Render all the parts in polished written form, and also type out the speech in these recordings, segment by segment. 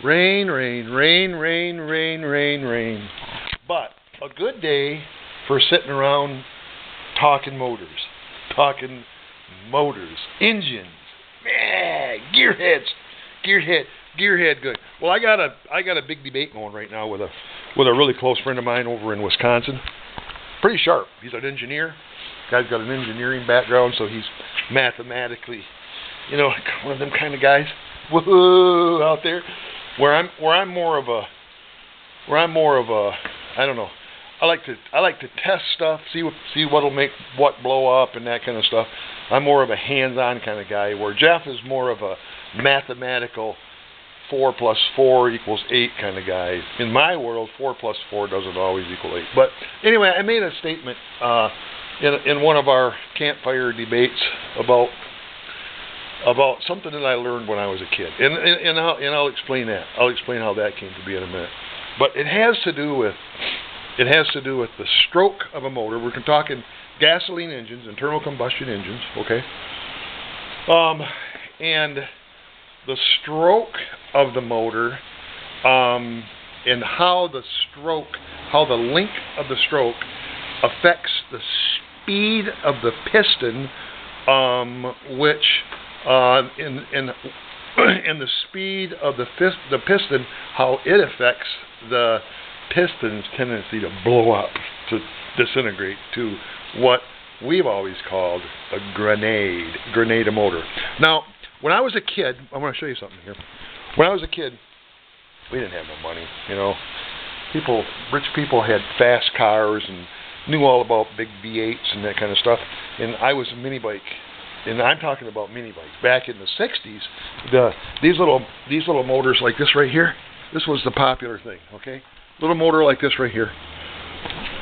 Rain, rain, rain, rain, rain, rain, rain. But a good day for sitting around talking motors, engines, gearhead good. Well, I got a big debate going right now with a really close friend of mine over in Wisconsin. Pretty sharp. He's an engineer. Guy's got an engineering background, so he's mathematically, like one of them kind of guys. Woohoo out there. Where I'm more of a I don't know. I like to test stuff, see what'll make what blow up and that kind of stuff. I'm more of a hands-on kind of guy, where Jeff is more of a mathematical 4 plus 4 equals 8 kind of guy. In my world, 4 plus 4 doesn't always equal 8. But anyway, I made a statement in one of our campfire debates about something that I learned when I was a kid, and I'll explain that. I'll explain how that came to be in a minute. But it has to do with the stroke of a motor. We're talking gasoline engines, internal combustion engines, okay? And the stroke of the motor, and how the length of the stroke affects the speed of the piston, which in the speed of the piston, how it affects the piston's tendency to blow up, to disintegrate, to what we've always called a grenade motor. Now, when I was a kid, I'm going to show you something here. When I was a kid, we didn't have no money, Rich people had fast cars and knew all about big V8s and that kind of stuff. And I was a mini bike. And I'm talking about mini bikes. Back in the 60s, these little motors like this right here, this was the popular thing, okay? Little motor like this right here.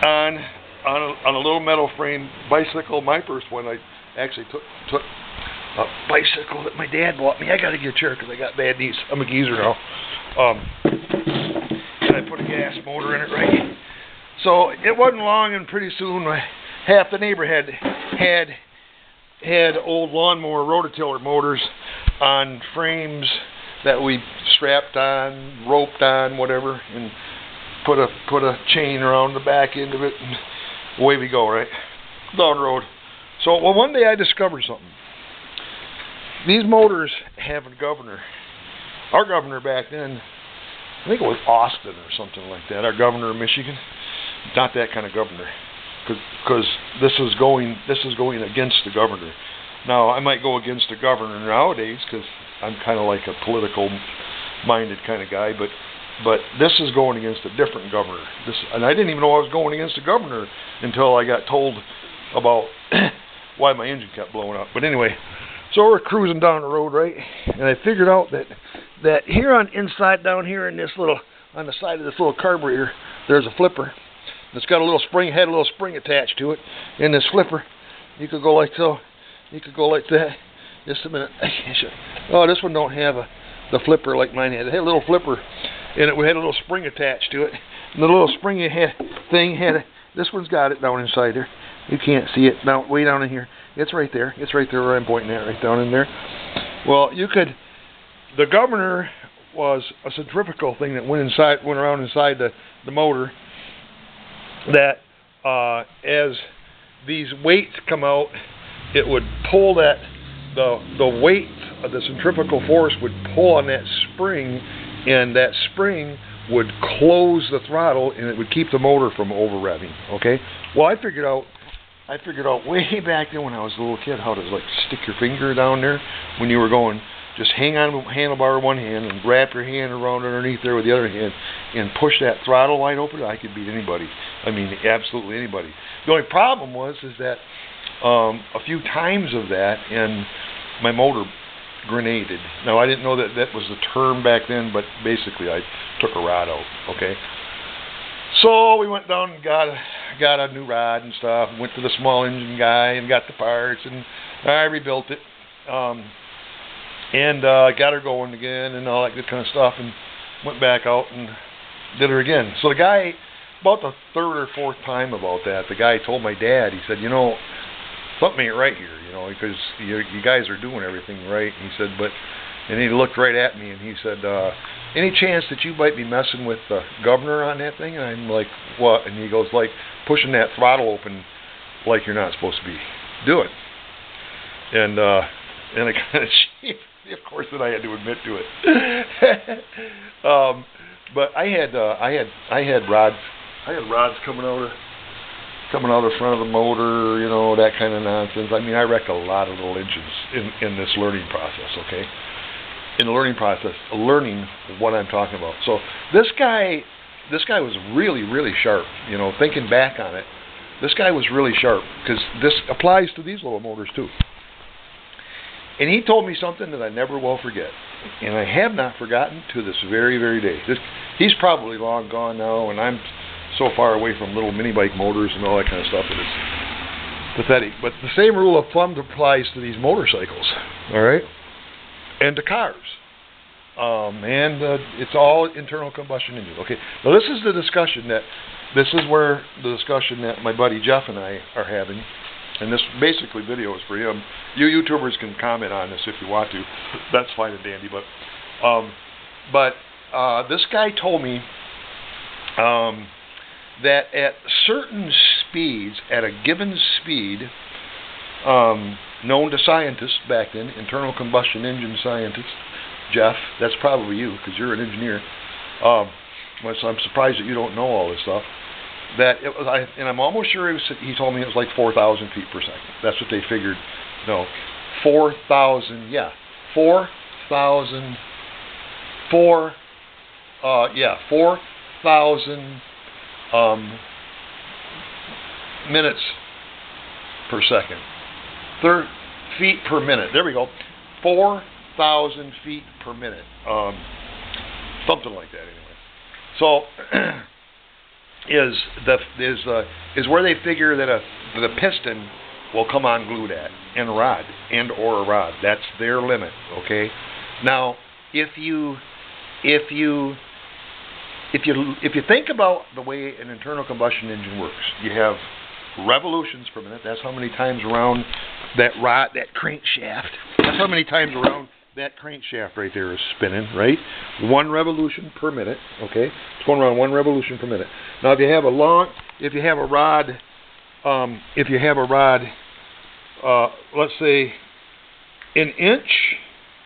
On a little metal frame bicycle. My first one, I actually took a bicycle that my dad bought me. I got to get a chair because I got bad knees. I'm a geezer now. And I put a gas motor in it, right? So it wasn't long, and pretty soon half the neighborhood had old lawnmower rototiller motors on frames that we strapped on, roped on, whatever, and put a chain around the back end of it, and away we go, right? Down the road. So, one day I discovered something. These motors have a governor. Our governor back then, I think it was Austin or something like that, our governor of Michigan. Not that kind of governor, because this is going against the governor. Now, I might go against the governor nowadays because I'm kind of like a political-minded kind of guy, but this is going against a different governor. And I didn't even know I was going against the governor until I got told about why my engine kept blowing up. But anyway, so we're cruising down the road, right? And I figured out that here down here in on the side of this little carburetor, there's a flipper. It's got a little spring attached to it. In this flipper, you could go like so. You could go like that. Just a minute. Oh, this one don't have the flipper like mine had. It had a little flipper, and it had a little spring attached to it. And the little spring thing had this one's got it down inside there. You can't see it way down in here. It's right there. It's right there where I'm pointing at, right down in there. Well, the governor was a centrifugal thing that went around inside the motor. That as these weights come out, it would pull the weight of the centrifugal force would pull on that spring, and that spring would close the throttle, and it would keep the motor from over revving. Okay. Well, I figured out way back then when I was a little kid how to stick your finger down there when you were going. Just hang on the handlebar with one hand and wrap your hand around underneath there with the other hand and push that throttle wide open. I could beat anybody. I mean, absolutely anybody. The only problem was that a few times of that and my motor grenaded. Now, I didn't know that was the term back then, but basically I took a rod out, okay? So we went down and got a new rod and stuff, went to the small engine guy and got the parts, and I rebuilt it. And got her going again and all that good kind of stuff, and went back out and did her again. So the guy, about the third or fourth time about that, the guy told my dad, he said, something ain't right here, because you guys are doing everything right. And he said, but And he looked right at me and he said, any chance that you might be messing with the governor on that thing? And I'm like, what? And he goes, like pushing that throttle open like you're not supposed to be doing. And I kind of cheated. Of course, then I had to admit to it. But I had rods coming out of the front of the motor, you know, that kind of nonsense. I mean, I wrecked a lot of little engines in this learning process. Okay, in the learning process, learning what I'm talking about. So this guy was really, really sharp. You know, thinking back on it, this guy was really sharp because this applies to these little motors too. And he told me something that I never will forget. And I have not forgotten to this very, very day. He's probably long gone now, and I'm so far away from little mini bike motors and all that kind of stuff that it's pathetic. But the same rule of thumb applies to these motorcycles, all right? And to cars. It's all internal combustion engine. Okay, now this is where the discussion that my buddy Jeff and I are having. And this basically video is for him. You YouTubers can comment on this if you want to. That's fine and dandy. But this guy told me that at certain speeds, at a given speed, known to scientists back then, internal combustion engine scientists, Jeff, that's probably you because you're an engineer. So I'm surprised that you don't know all this stuff. That it was, and I'm almost sure he told me it was like 4,000 feet per second. That's what they figured. No, 4,000. Yeah, 4,000. 4,000 minutes per second. Feet per minute. There we go. 4,000 feet per minute. Something like that, anyway. So. Is where they figure that the piston will come unglued at and or a rod. That's their limit. Okay. Now, if you think about the way an internal combustion engine works, you have revolutions per minute. That's how many times around that rod, that crankshaft. That's how many times around that crankshaft right there is spinning, right? 1 revolution per minute, okay? It's going around 1 revolution per minute. Now, if you have a rod, let's say an inch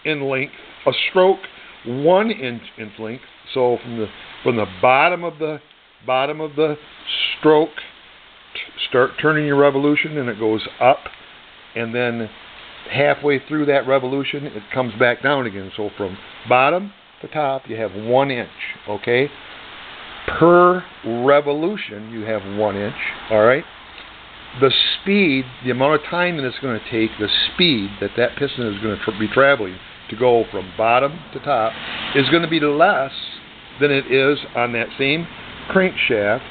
in length, a stroke 1 inch in length. So from the bottom of the stroke, start turning your revolution, and it goes up, and then halfway through that revolution, it comes back down again. So from bottom to top, you have 1 inch, okay? Per revolution, you have 1 inch, all right? The speed, the amount of time that it's going to take, the speed that piston is going to be traveling to go from bottom to top is going to be less than it is on that same crankshaft,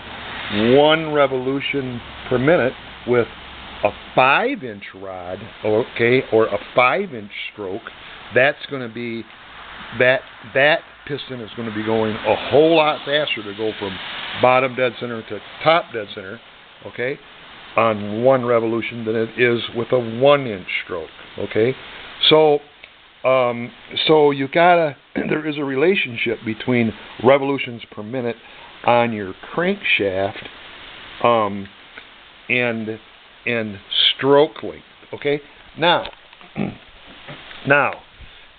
1 revolution per minute with a 5-inch rod, okay, or a 5-inch stroke. That's going to be that piston is going to be going a whole lot faster to go from bottom dead center to top dead center, okay, on 1 revolution than it is with a 1-inch stroke, okay. So you gotta. There is a relationship between revolutions per minute on your crankshaft, and stroke length. Okay. Now,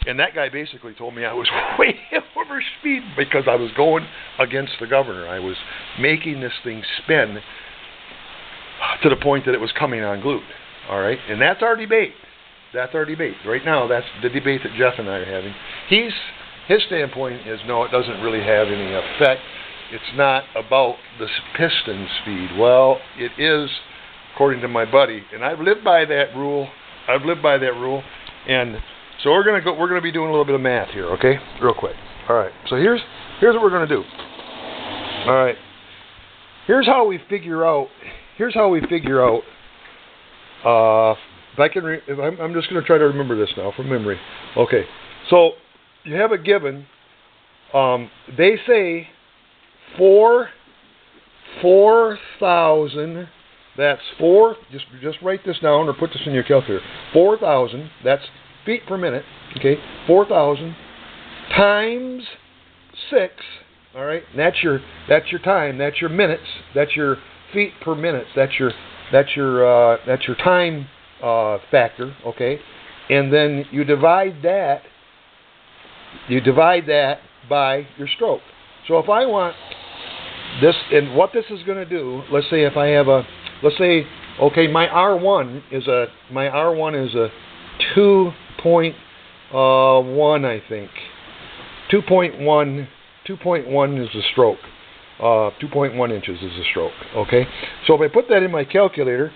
and that guy basically told me I was way over speed because I was going against the governor. I was making this thing spin to the point that it was coming unglued. All right, and that's our debate. That's our debate. Right now, that's the debate that Jeff and I are having. His standpoint is, no, it doesn't really have any effect. It's not about the piston speed. Well, it is, according to my buddy, and I've lived by that rule. And so we're gonna be doing a little bit of math here, okay? Real quick. All right. So here's what we're gonna do. All right. Here's how we figure out. I'm just going to try to remember this now from memory. Okay, so you have a given. They say 4,000. That's 4. Just write this down or put this in your calculator. 4,000. That's feet per minute, okay, 4,000 times 6, all right, and that's your time, that's your minutes, that's your feet per minute, that's your time factor, okay, and then you divide that by your stroke. So if I want this, and what this is going to do, let's say if I have okay, my R1 is a 2.1, I think. 2.1 is a stroke. 2.1 inches is a stroke. Okay, so if I put that in my calculator,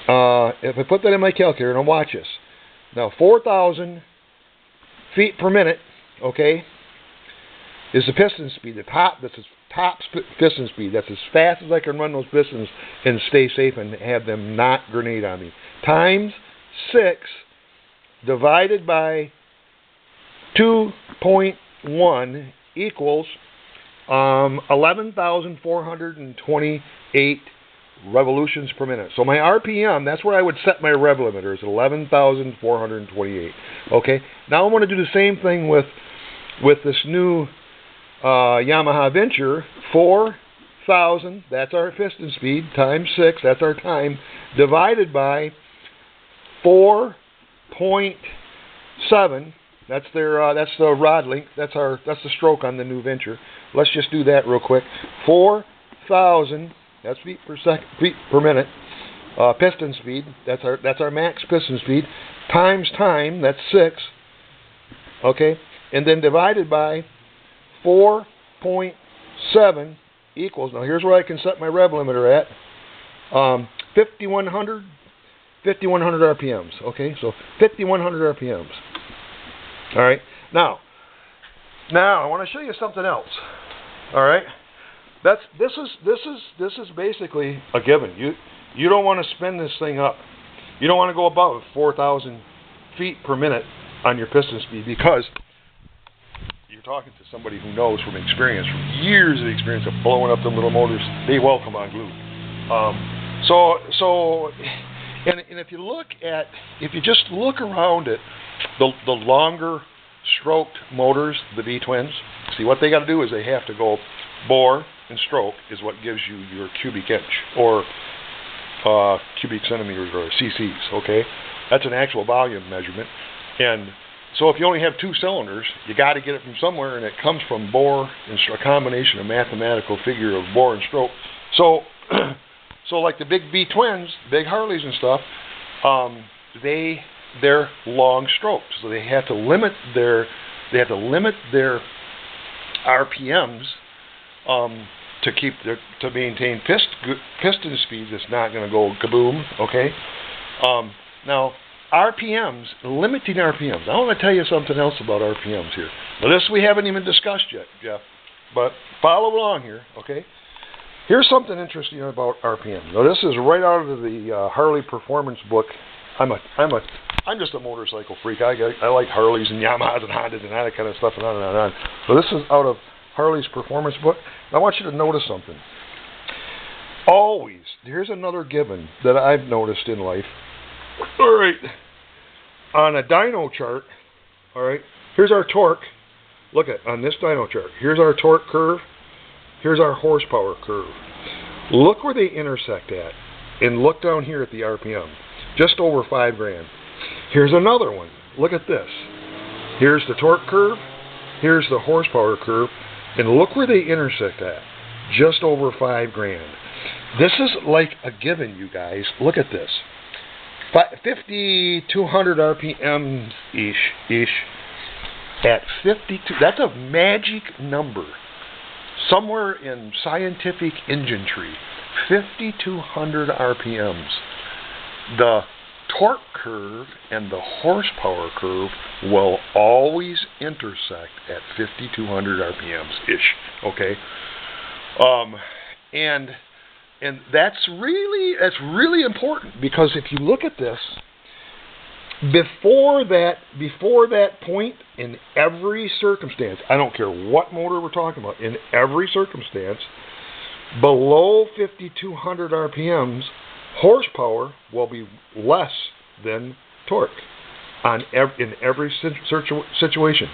now watch this. Now 4,000 feet per minute, okay, is the piston speed. That's the top piston speed. That's as fast as I can run those pistons and stay safe and have them not grenade on me. Times 6 divided by 2.1 equals 11,428 revolutions per minute. So my RPM, that's where I would set my rev limiter, is 11,428. Okay. Now I'm going to do the same thing with this new Yamaha Venture. 4,000, that's our piston speed, times 6, that's our time, divided by 4.7. That's the rod length. That's the stroke on the new Venture. Let's just do that real quick. 4,000. That's feet per minute. Piston speed. That's our max piston speed. Times time. That's 6. Okay, and then divided by 4.7 equals. Now here's where I can set my rev limiter at. 5,100 RPMs. Okay, so 5,100 RPMs. All right. Now I want to show you something else. All right. This is basically a given. You don't want to spin this thing up. You don't want to go above 4,000 feet per minute on your piston speed, because you're talking to somebody who knows from experience, from years of experience of blowing up them little motors. They welcome on glue. And if you just look around at the longer stroked motors, the V-twins, see what they got to do is they have to go bore and stroke is what gives you your cubic inch or cubic centimeters or cc's. Okay, that's an actual volume measurement. And so if you only have 2 cylinders, you got to get it from somewhere, and it comes from bore and a combination of mathematical figure of bore and stroke. So like the big V-twins, big Harleys and stuff, they're long strokes, so they have to limit their RPMs to maintain piston speeds. It's not going to go kaboom. Okay. Now RPMs, limiting RPMs. I want to tell you something else about RPMs here. Now this we haven't even discussed yet, Jeff, but follow along here. Okay. Here's something interesting about RPM. Now this is right out of the Harley Performance book. I'm just a motorcycle freak. I like Harleys and Yamahas and Hondas and that kind of stuff and on and on and on. So this is out of Harley's Performance book. I want you to notice something. Always, here's another given that I've noticed in life. All right, on a dyno chart, all right, here's our torque. Look at on this dyno chart. Here's our torque curve. Here's our horsepower curve. Look where they intersect at, and look down here at the RPM. Just over 5 grand. Here's another one. Look at this. Here's the torque curve. Here's the horsepower curve. And look where they intersect at. Just over 5 grand. This is like a given, you guys. Look at this. 5,200 RPM-ish. At 52. That's a magic number. Somewhere in scientific engine tree. 5,200 RPMs. The torque curve and the horsepower curve will always intersect at 5,200 RPMs-ish, okay? And that's really important, because if you look at this, before that point, in every circumstance, I don't care what motor we're talking about, in every circumstance, below 5,200 RPMs, horsepower will be less than torque in every situation.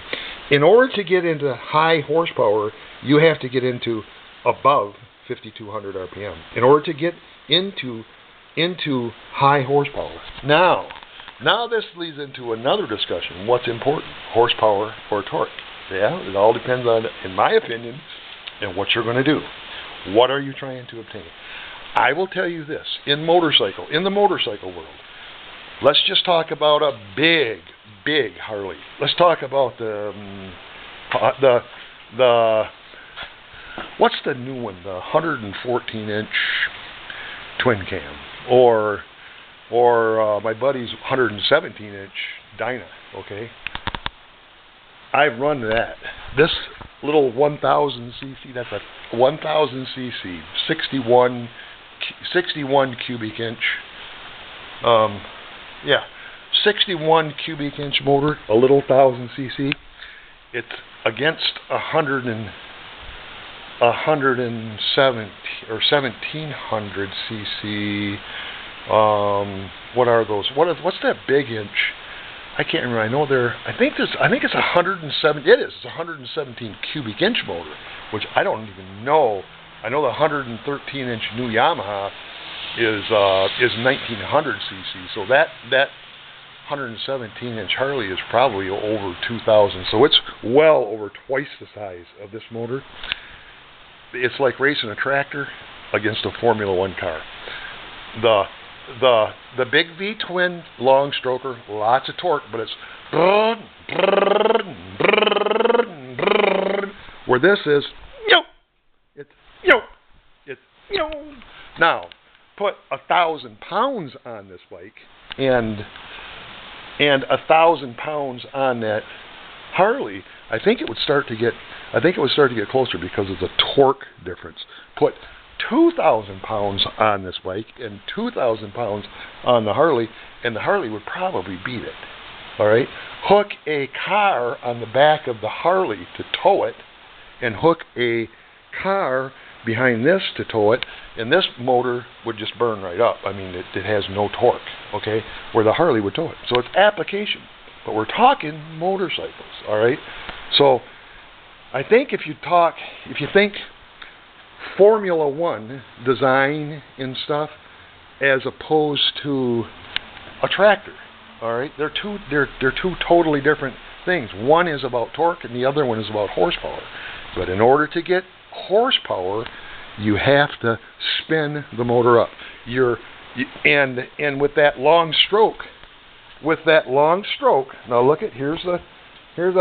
In order to get into high horsepower, you have to get into above 5,200 RPM. In order to get into high horsepower. Now this leads into another discussion. What's important, horsepower or torque? Yeah, it all depends on, in my opinion, and what you're going to do. What are you trying to obtain? I will tell you this, in the motorcycle world, let's just talk about a big Harley. Let's talk about the what's the new one? The 114-inch twin cam, or my buddy's 117-inch Dyna. Okay, I've run that. This little 1,000 cc. That's a 1,000 cc, 61 cubic inch. Yeah, 61 cubic inch motor, a little 1,000 cc. It's against 170 or 1,700 cc. What are those? What's that big inch? I can't remember. I know they're. I think it's 107. It is. It's a 117 cubic inch motor, which I don't even know. I know the 113 inch new Yamaha is 1,900 cc. So that 117 inch Harley is probably over 2,000. So it's well over twice the size of this motor. It's like racing a tractor against a Formula One car. The big V twin long stroker, lots of torque, but it's where this is, it's now put 1,000 pounds on this bike and 1,000 pounds on that Harley. I think it would start to get closer because of the torque difference. Put 2,000 pounds on this bike and 2,000 pounds on the Harley, and the Harley would probably beat it. All right, hook a car on the back of the Harley to tow it, and hook a car behind this to tow it, and this motor would just burn right up. I mean, it has no torque. Okay, where the Harley would tow it. So it's application, but we're talking motorcycles. All right, so I think if you think Formula One design and stuff as opposed to a tractor, all right, they're two totally different things. One is about torque and the other one is about horsepower. But in order to get horsepower, you have to spin the motor up. And with that long stroke, now look at here's a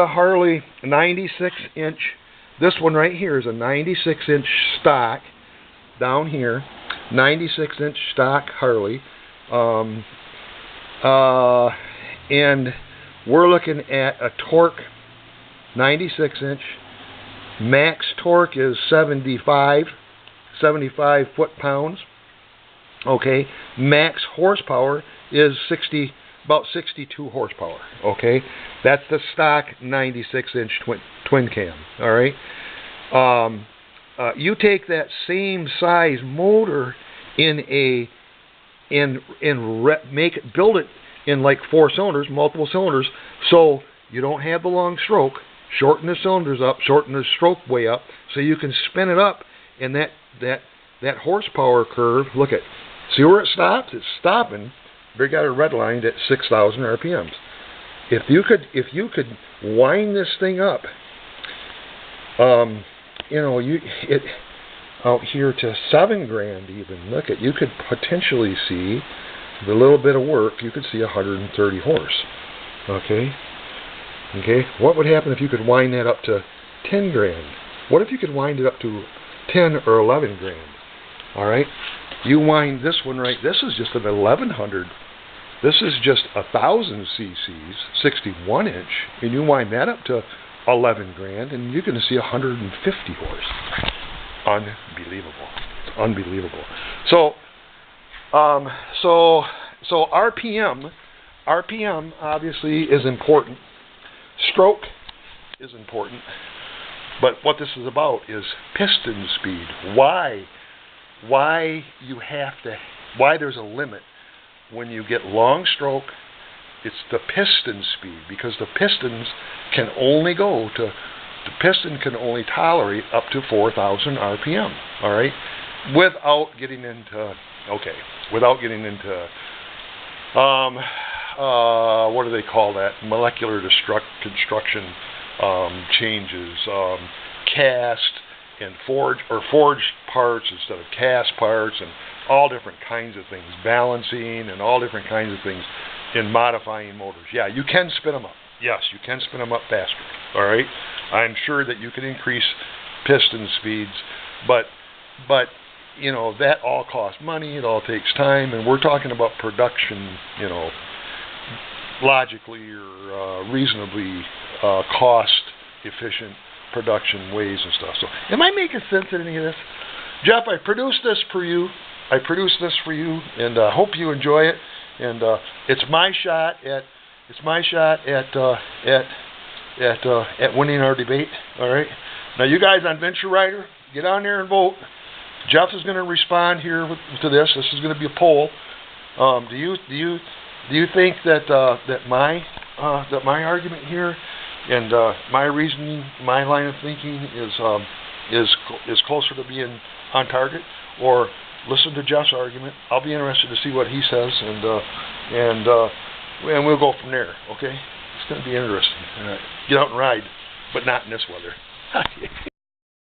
Harley 96-inch. This one right here is a 96-inch stock down here, 96-inch stock Harley, and we're looking at a torque 96-inch. Max torque is 75 foot-pounds. Okay, max horsepower is about 62 horsepower. Okay, that's the stock 96-inch twin cam. All right, you take that same size motor build it in like 4 cylinders, multiple cylinders, so you don't have the long stroke. Shorten the cylinders up, shorten the stroke way up, so you can spin it up, and that horsepower curve. Look at, see where it stops? It's stopping. We got it redlined at 6,000 RPMs. If you could wind this thing up, out here to $7,000 even. Look at, you could potentially see, with a little bit of work, you could see 130 horse. Okay. What would happen if you could wind that up to $10,000? What if you could wind it up to 10 or 11,000? All right. You wind this one right. This is just an 1,100. This is just 1,000 cc's, 61 inch, and you wind that up to 11,000, and you're going to see 150 horse. Unbelievable. It's unbelievable. So RPM obviously is important. Stroke is important. But what this is about is piston speed. Why there's a limit when you get long stroke It's the piston speed, because the pistons can only go to, the piston can only tolerate up to 4,000 RPM, all right, without getting into, what do they call that? Molecular construction changes, cast and forged parts instead of cast parts, and all different kinds of things, balancing and all different kinds of things in modifying motors. Yeah, you can spin them up. Yes, you can spin them up faster. All right, I'm sure that you can increase piston speeds, but you know, that all costs money. It all takes time, and we're talking about production, you know, logically or reasonably cost-efficient production ways and stuff. So, am I making sense in any of this? Jeff, I produced this for you. And hope you enjoy it. And it's my shot at winning our debate. All right. Now, you guys on Venture Rider, get on there and vote. Jeff is going to respond here to this. This is going to be a poll. Do you think that my argument here and my reasoning, my line of thinking is closer to being on target, or listen to Jeff's argument? I'll be interested to see what he says, and we'll go from there. Okay, it's going to be interesting. Get out and ride, but not in this weather.